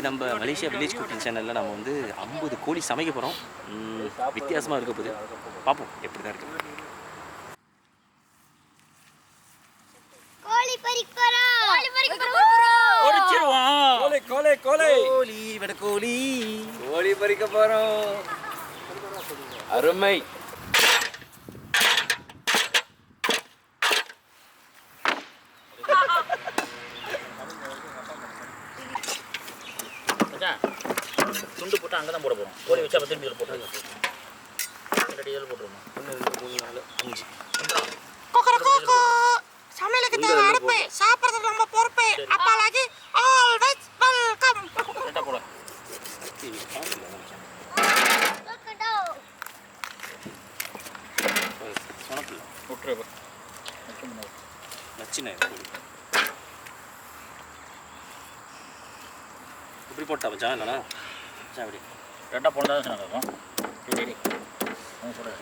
நம்ம Malaysia village cooking சேனலில் நம்ம வந்து 50 கோழி சமைக்க போகிறோம். வித்தியாசமாக இருக்க போகுது, பார்ப்போம் எப்படி தான் இருக்குது. கோழி பறிக்கிறோம். கோழி விட கோழி பறிக்க போகிறோம். அருமை. துண்டு போட்டு அங்கே தான் போட போகிறோம். கோழி வச்சு அப்போ திரும்பி போட்டு 2 இதில் போட்டுருவோம். 1 2 3 4 5 சமையலுக்கு தேவை அடுப்பு, சாப்பிட்றதுக்கு நம்ம பொறுப்பு. அப்பலாகி ஆல்வேஸ் வெல்கம். ரெண்டா போட சொனப்பில்ல விட்டுரு நச்சுண்ணே. கோழி இப்படி போட்டா மச்சான் இல்லைண்ணா மச்சான் இப்படி ரெண்டா போட்டா தான் சொன்னாங்க. சரி சொல்கிறேன்.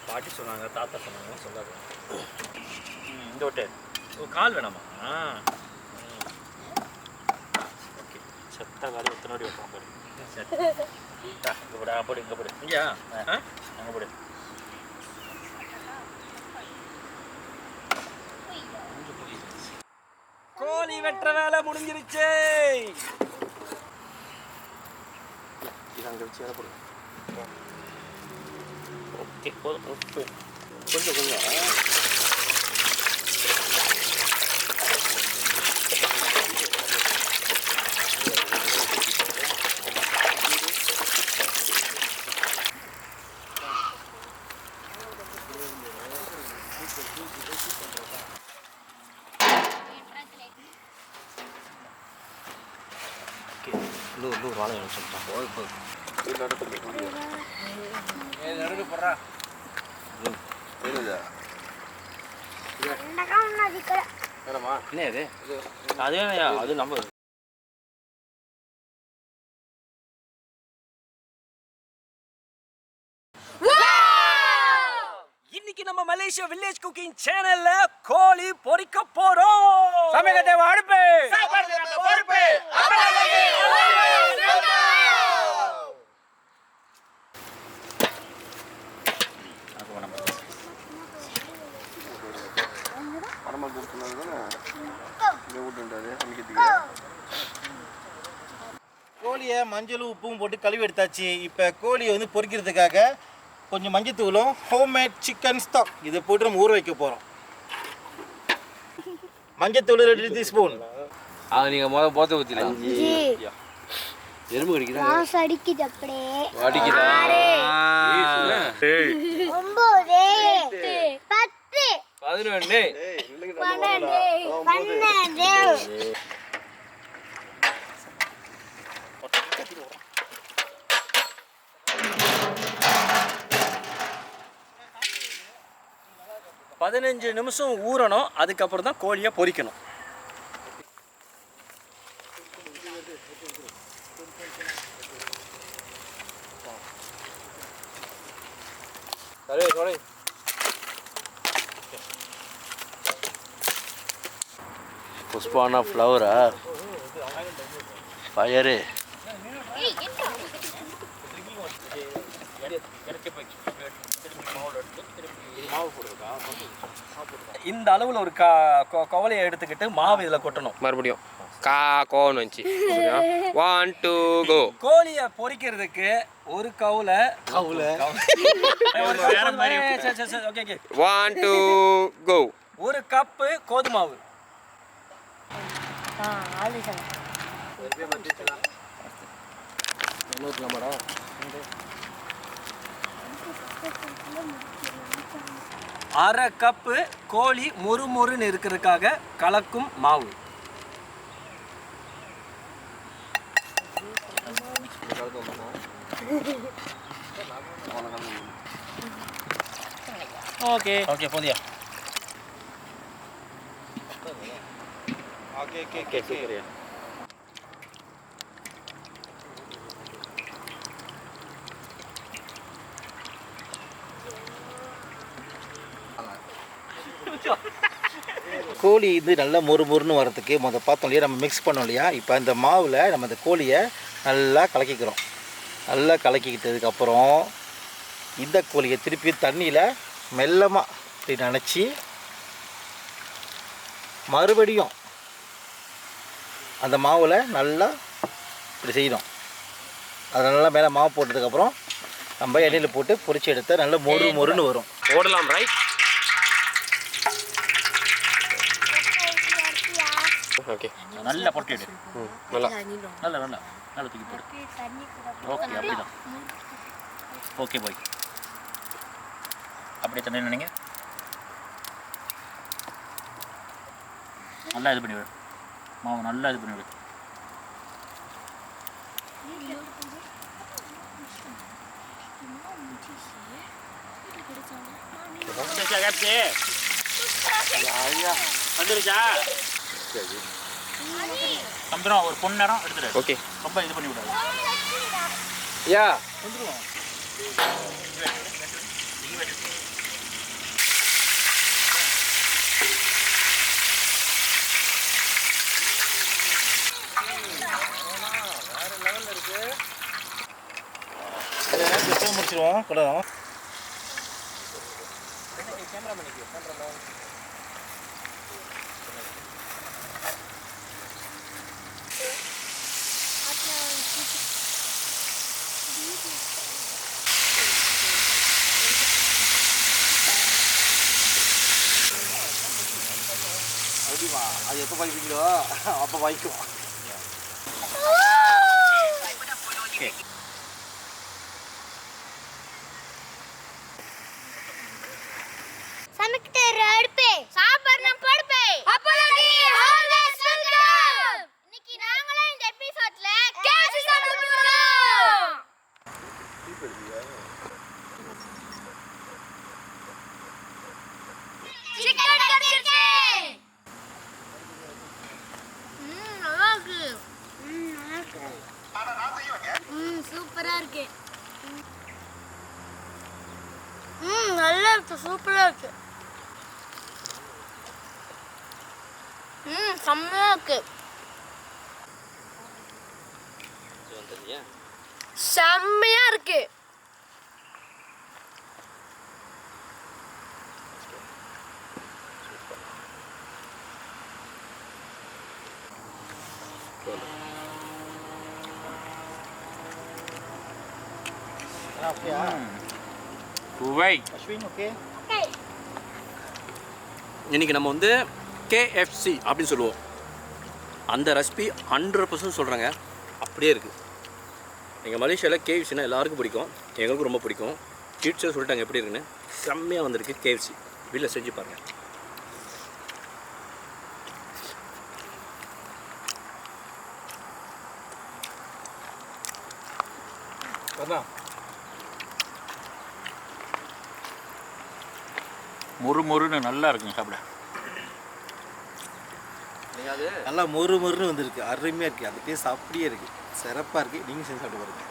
பாட்டி சொன்னாங்க, தாத்தா சொன்னாங்க, சொல்லாது. இந்த விட்டு கால் வேணாமா? ஓகே, செத்த காலி எத்தனோடி வைப்போம் பாரு. இங்கே போடு, போடு, இங்கே போடு. இங்கேயா? அங்கே போடு. கோழி வெட்டுற வேலை முடிஞ்சிருச்சு. இது அங்கே வச்சு வேலை போடுங்க. ஓகே, போதும். உப்பு கொஞ்சம் இன்னும் வாழை சொல்லிட்டான். நடுக்கு போடுறா. என்ன அது? அது நம்ம இன்னைக்கு நம்ம மலேசியா வில்லேஜ் குக்கிங் சேனல்ல கோழி பொரிக்க போறோம். சமைக்க தேவை அடுப்பு, பொறுப்பு. கோழியை மஞ்சளும் உப்பும் போட்டு கழுவி எடுத்தாச்சு. இப்போ கோழியை வந்து பொரிக்கிறதுக்காக கொஞ்சம் மஞ்சத்தூளும் ஹோம்மேட் சிக்கன் ஸ்டாக் இதை போட்டு நம்ம ஊற வைக்க போகிறோம். மஞ்சத்தூள் 2 டீஸ்பூன். நீங்கள் முதல்ல போத்த ஊற்றிடலாம். எறும்பு கடிக்குதா? வாச அடிக்குது அப்படியே. அடிக்குதா? 9 10 11 12 15 நிமிஷம் ஊறணும். அதுக்கப்புறம் தான் கோழியை பொரிக்கணும். சரி. புஷ்பானா ஃப்ளவரா பயரு இந்த அளவில் ஒரு கவலையை எடுத்துக்கிட்டு மாவு இதில் கொட்டணும். மறுபடியும் கோன்னு வந்துச்சு. 1 2 கோ. கோழியை பொரிக்கிறதுக்கு ஒரு கவுல 1 2 கோ. 1 கப்பு கோதுமாவு. அரை கப்பு கோழி முறுமுறுன்னு இருக்கிறதுக்காக கலக்கும் மாவு. ஓகே போதியா? ஓகே. கோழி இது நல்லா மொறுன்னு வரதுக்கு பார்த்தோம் இல்லையா, நம்ம மிக்ஸ் பண்ணோம் இல்லையா. இப்போ இந்த மாவில் நம்ம இந்த கோழியை நல்லா கலக்கிக்கிறோம். நல்லா கலக்கிக்கிட்டதுக்கப்புறம் இந்த கோழியை திருப்பி தண்ணியில் மெல்லமாக இப்படி நினச்சி மறுபடியும் அந்த மாவில் நல்லா இப்படி செய்யணும். அது நல்லா மேலே மாவு போட்டதுக்கப்புறம் நம்ம எண்ணெயில் போட்டு பொரிச்சு எடுத்தால் நல்லா மொறுன்னு வரும். போடலாம் ரைட். ஓகே, நல்லா பொட்டி எடு. நல்லா நல்லா தூக்கி போடு. ஓகே, அப்படிதான். ஓகே பாய், அப்படியே தண்ணி நினைங்க. நல்லா இது பண்ணி விடு மாவு, நல்லா இது பண்ணி விடு. வந்துருச்சா? சம்பரம் ஒரு பொண்ணு நேரம் எடுத்துரு. ஓகே, ரொம்ப இது பண்ணி விடாது. யா வந்துருவோம். முடிச்சிருவோம் கூட. அப்படிமா, அது எப்போ வாய்ப்பீங்களோ அப்போ வாய்க்கும். சமைக்கிட்ட அடுப்பே சாப்பாடு நான் படுப்பே அப்பலடி ஆல்வேஸ் வெல்கம். இன்னைக்கு நாங்களே இந்த எபிசோட்ல KFC சாப்பிட போறோம். சிக்கன் கிடைச்சிருச்சு. நல்லா இருக்கு. சூப்பரா இருக்கு. நல்லா இருக்கு, சூப்பரா இருக்கு. செம்மையா இருக்கு. செம்மையா இருக்கு. அஸ்வின் ஓகே. இன்னைக்கு நம்ம வந்து KFC அப்படின்னு சொல்லுவோம். அந்த ரெசிபி 100% சொல்கிறேங்க, அப்படியே இருக்குது. எங்கள் மலேசியாவில் KFCனா எல்லாருக்கும் பிடிக்கும், எங்களுக்கும் ரொம்ப பிடிக்கும். கிட்ஸை சொல்லிட்டாங்க எப்படி இருக்குன்னு. செம்மையாக வந்திருக்கு KFC. வீட்டில் செஞ்சு பாருங்கள். அதான் மொறுன்னு நல்லா இருக்குங்க சாப்பிட. நல்லா மொறுன்னு வந்திருக்கு, அருமையாக இருக்குது. அந்த டேஸ்ட் அப்படியே இருக்குது, சிறப்பாக இருக்குது. நீங்கள் செஞ்சு சாப்பிட்டு பாருங்க.